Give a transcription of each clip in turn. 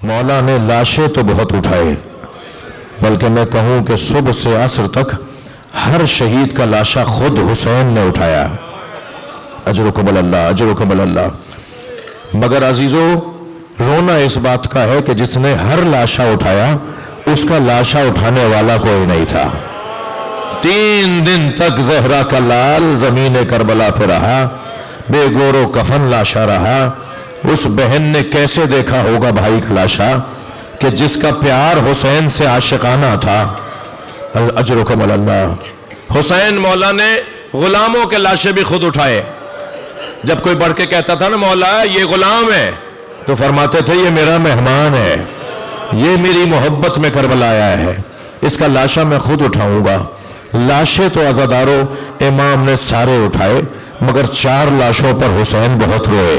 मौला ने लाशें तो बहुत उठाए, बल्कि मैं कहूँ कि सुबह से असर तक हर शहीद का लाशा खुद हुसैन ने उठाया। अजरुकुम अल्लाह, अजरुकुम अल्लाह। मगर अजीजों, रोना इस बात का है कि जिसने हर लाशा उठाया उसका लाशा उठाने वाला कोई नहीं था। 3 दिन तक जहरा का लाल जमीन करबला पे रहा, बेगोरो कफन लाशा रहा। उस बहन ने कैसे देखा होगा भाई का लाशा कि जिसका प्यार हुसैन से आशिकाना था। अजरुकुम अल्लाह। हुसैन मौला ने गुलामों के लाशें भी खुद उठाए। जब कोई बढ़ के कहता था ना मौला ये गुलाम है, तो फरमाते थे ये मेरा मेहमान है, ये मेरी मोहब्बत में करबला आया है, इसका लाशा मैं खुद उठाऊंगा। लाशें तो अज़ादारों इमाम ने सारे उठाए, मगर 4 लाशों पर हुसैन बहुत रोए।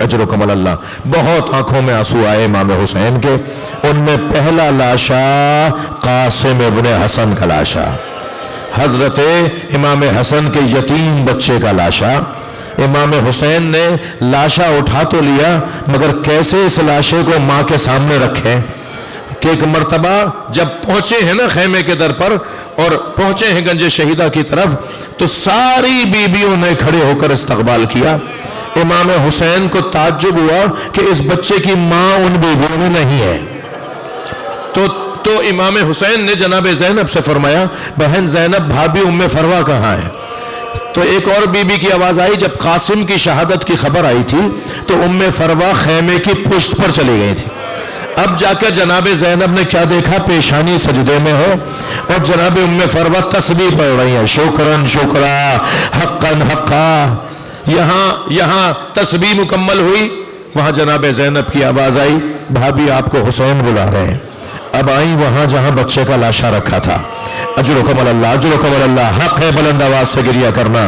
अजरुकुम अल्लाह। बहुत आंखों में आंसू आए इमाम हुसैन के। उनमें पहला लाशा कासिम इब्ने हसन का लाशा, हजरत इमाम हसन के यतीम बच्चे का लाशा। इमाम हुसैन ने लाशा उठा तो लिया, मगर कैसे इस लाशे को माँ के सामने रखें कि एक मर्तबा जब पहुंचे हैं ना खेमे के दर पर और पहुंचे हैं गंज शहीदा की तरफ, तो सारी बीबियों ने खड़े होकर इस्तकबाल किया। इमाम हुसैन को ताज्जुब हुआ कि इस बच्चे की माँ उन बीबियों में नहीं है। तो इमाम हुसैन ने जनाब ज़ैनब से फरमाया, बहन ज़ैनब, भाभी उम्मे फरवा कहाँ है? तो एक और बीबी की आवाज़ आई। जब कासिम की शहादत की खबर आई थी तो उम्मे फरवा खेमे की पुश्त पर चली गई थी। अब जाकर जनाब ज़ैनब ने क्या देखा, पेशानी सजदे में हो और जनाब उम्मे फरवा तस्बीह पढ़ रही है, शुक्रन शुक्रा हक्कन हक्का। यहाँ तस्बीह मुकम्मल हुई, वहाँ जनाब ज़ैनब की आवाज़ आई, भाभी आपको हुसैन बुला रहे हैं। अब आई वहाँ जहाँ बच्चे का लाशा रखा था। अजरुकुम अल्लाह, अजरुकुम अल्लाह। हक है बुलंद आवाज़ से गिरिया करना।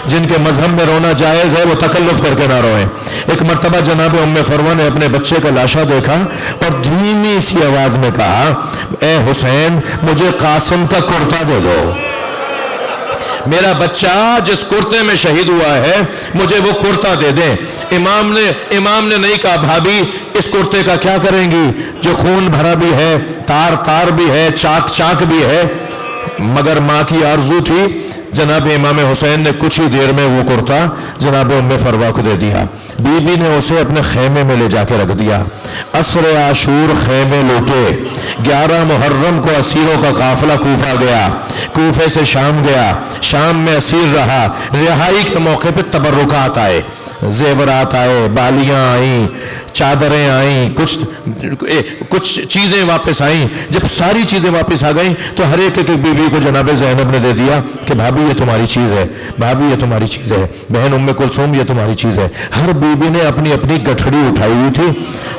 जिनके मजहब में रोना जायज़ है वो तकल्लुफ़ करके ना रोएं। एक मर्तबा जनाब उम्मे फरवा ने अपने बच्चे का लाशा देखा और धीमी सी आवाज़ में कहा, ए हुसैन, मुझे कासिम का कुर्ता दे दो। मेरा बच्चा जिस कुर्ते में शहीद हुआ है मुझे वो कुर्ता दे दें। इमाम ने नहीं कहा, भाभी इस कुर्ते का क्या करेंगी जो खून भरा भी है, तार तार भी है, चाक चाक भी है। मगर माँ की आरजू थी। जनाब इमाम हुसैन ने कुछ ही देर में वो कुर्ता जनाब उम्मे फरवा को दे दिया। बीबी ने उसे अपने खेमे में ले जाके रख दिया। असर आशूर खेमे लूटे। 11 मुहर्रम को असीरों का काफिला कूफा गया, कूफे से शाम गया, शाम में असीर रहा। रिहाई के मौके पर तबर्रुकात आए, जेवरात आए, बालियाँ आई, चादरें आई, कुछ चीज़ें वापस आईं। जब सारी चीज़ें वापस आ गईं तो हर एक बीबी को जनाब ज़ैनब ने दे दिया कि भाभी ये तुम्हारी चीज़ है, भाभी ये तुम्हारी चीज़ है, बहन उम्मे कुलसूम ये तुम्हारी चीज़ है। हर बीबी ने अपनी अपनी गठड़ी उठाई हुई थी।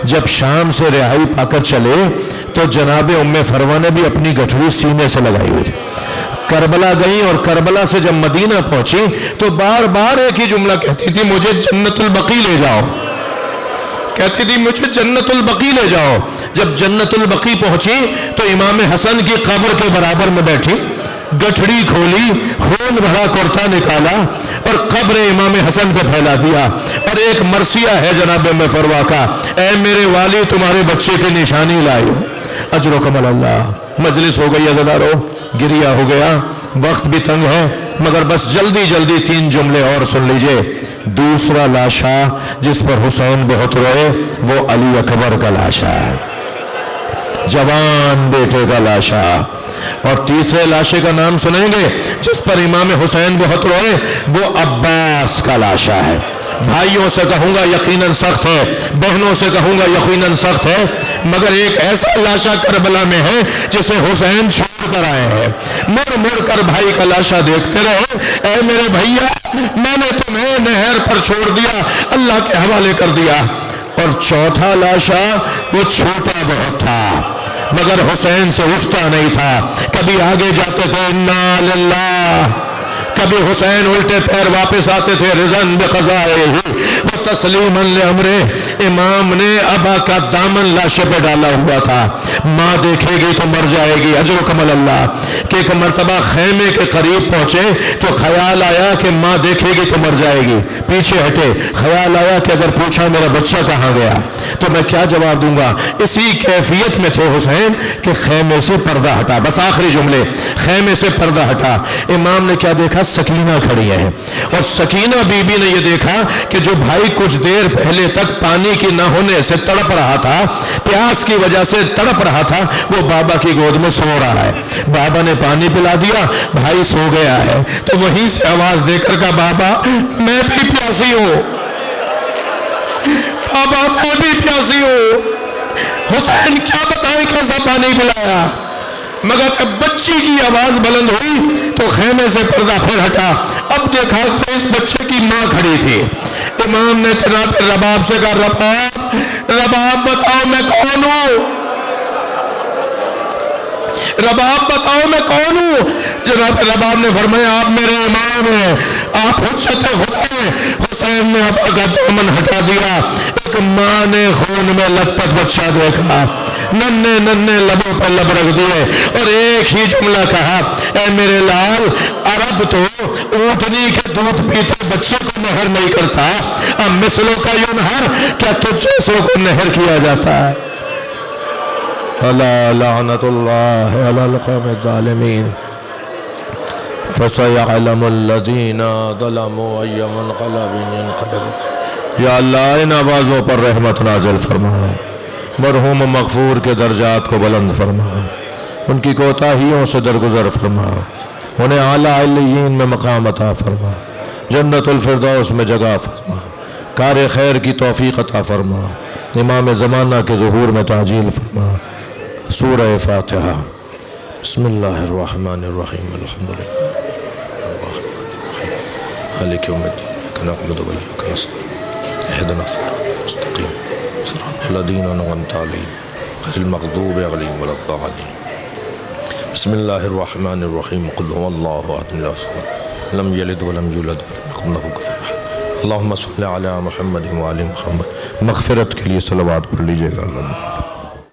जब शाम से रिहाई पाकर चले तो जनाब उम्मे फरवा ने भी अपनी गठड़ी सीने से लगाई हुई थी। करबला गई और करबला से जब मदीना पहुंची तो बार बार एक ही जुमला कहती थी, मुझे जन्नतुल बकी ले जाओ। कहती थी मुझे जन्नतुल बकी ले जाओ। जब जन्नतुल बकी पहुंची तो इमाम हसन की कब्र के बराबर में बैठी, गठड़ी खोली, खून भरा कुर्ता निकाला और कब्र इमाम हसन पे फैला दिया। और एक मरसिया है जनाब में फरवा का, ऐ मेरे वाली तुम्हारे बच्चे की निशानी लाई। अजरुकुम अल्लाह। मजलिस हो गई अज़ादारों, गिरिया हो गया, वक्त भी तंग है, मगर बस जल्दी जल्दी 3 जुमले और सुन लीजिए। दूसरा लाशा जिस पर हुसैन बहुत रोए वो अली अकबर का लाशा है, जवान बेटे का लाशा। और तीसरे लाशे का नाम सुनेंगे जिस पर इमाम हुसैन बहुत रोए, वो अब्बास का लाशा है। भाइयों से कहूंगा यकीनन सख्त है, बहनों से कहूंगा यकीनन सख्त है, मगर एक ऐसा लाशा करबला में है जिसे हुसैन छोड़ कर आए हैं। मुड़ मुड़ कर भाई का लाशा देखते रहे। ऐ मेरे भैया, मैंने तुम्हें नहर पर छोड़ दिया, अल्लाह के हवाले कर दिया। और चौथा लाशा वो छोटा बहुत था, मगर हुसैन से उठता नहीं था। कभी आगे जाते थे इन्ना लिल्लाह, कभी हुसैन उल्टे पैर वापस आते थे रिज़न बिक़ज़ाए व तस्लीमन लिअम्रे। इमाम ने अबा का दामन लाशे पे डाला हुआ था, माँ देखेगी तो मर जाएगी। अजरुकुम अल्लाह। कि एक मर्तबा खेमे के करीब पहुंचे तो ख्याल आया कि माँ देखेगी तो मर जाएगी। पीछे हटे, ख्याल आया कि अगर पूछा मेरा बच्चा कहाँ गया, تو میں کیا جواب دوں گا؟ اسی کیفیت میں تھے حسین کہ خیمے سے پردہ ہٹا، بس آخری جملے، خیمے سے پردہ ہٹا، امام نے کیا دیکھا؟ سکینہ کھڑی ہے، اور سکینہ بی بی نے یہ دیکھا کہ جو بھائی کچھ دیر پہلے تک پانی کی نہ ہونے سے تڑپ رہا تھا، پیاس کی وجہ سے تڑپ رہا تھا، وہ بابا کی گود میں سو رہا ہے۔ بابا نے پانی پلا دیا، بھائی سو گیا ہے، تو وہیں سے آواز دے کر کہا بابا میں بھی پیاسی ہوں، بابا میں بھی پیاسی ہوں۔ حسین کیا بتائیں کیسا پانی پلایا، مگر جب بچی کی آواز بلند ہوئی تو خیمے سے پردہ پھر ہٹا، اب دیکھا تو اس بچے کی ماں کھڑی تھی۔ امام نے جناب رباب سے کہا رباب بتاؤ میں کون ہوں، رباب بتاؤ میں کون ہوں؟ جناب رباب نے فرمایا آپ میرے امام ہیں، آپ حجت خدا ہیں۔ حسین نے ابا کا دامن ہٹا دیا، ایک ماں نے خون میں لت پت بچہ دیکھا، ننے ننے لبوں پر لب رکھ دیے اور ایک ہی جملہ کہا، اے میرے لال، عرب تو اونٹنی کے دودھ پیتے بچے کو نہر نہیں کرتا، اب مثلوں کا ینہر، کیا تجھ جیسوں کو نہر کیا جاتا ہے؟ الا لعنت اللہ علی القوم الظالمین فسيعلم الذين ظلموا أي منقلب ينقلبون۔ یا اللہ ان آوازوں پر رحمت نازل فرما، مرحوم مغفور کے درجات کو بلند فرما، ان کی کوتاہیوں سے درگزر فرما، انہیں اعلیٰ علیین میں مقام عطا فرما، جنت الفردوس میں جگہ فرما، کار خیر کی توفیق عطا فرما، امام زمانہ کے ظہور میں تعجیل فرما۔ سورہ فاتحہ۔ بسم اللہ الرحمن الرحیم، الحمدللہ مالک یوم الدین، ایاک نعبد و ایاک نستعین، اہدنا الصراط المستقیم صراط الذین انعمت علیہم غیر المغضوب علیہم ولا الضالین۔ بسم اللہ الرحمن الرحیم، قل هو اللہ احد اللہ الصمد لم یلد ولم یولد ولم یکن لہ کفوا احد۔ اللہم صل علی محمد وعلی محمد۔ مغفرت کے لیے صلوات پڑھ لیجیے گا۔